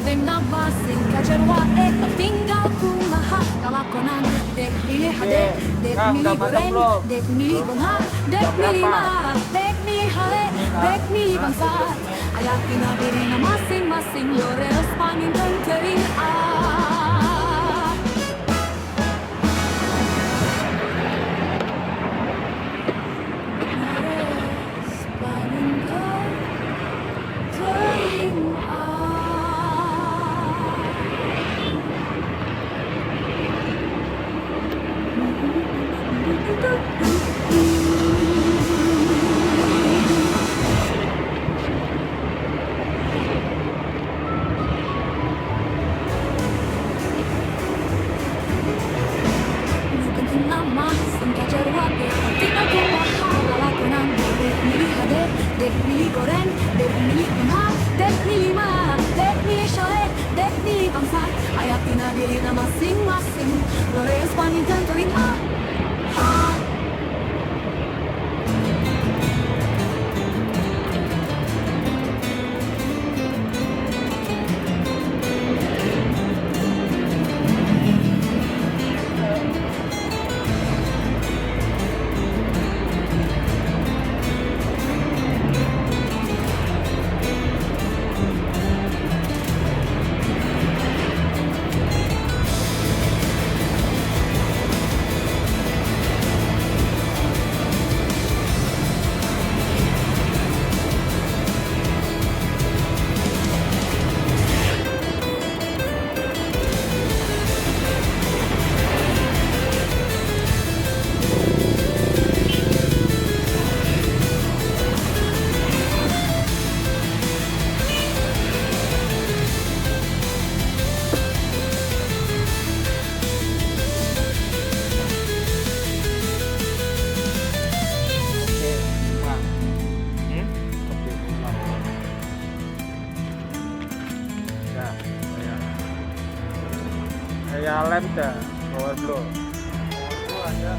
bernama singkat jarwae tinggal kumaha kalakonan dek milih hade dek milih goreng dek milih bunga dek milih ma dek milih hale dek milih bangsa ayak pinabiri na masing-masing lores pangin tentering nama singkat jarwae tinggal kumaha kalakonan dek milih hade dek milih goreng dek milih bunga dek milih ma dek milih shale dek milih bangsa ayak pinabiri na masing-masing lores pangin tentering Kayak lem dah, power blow. Itu ada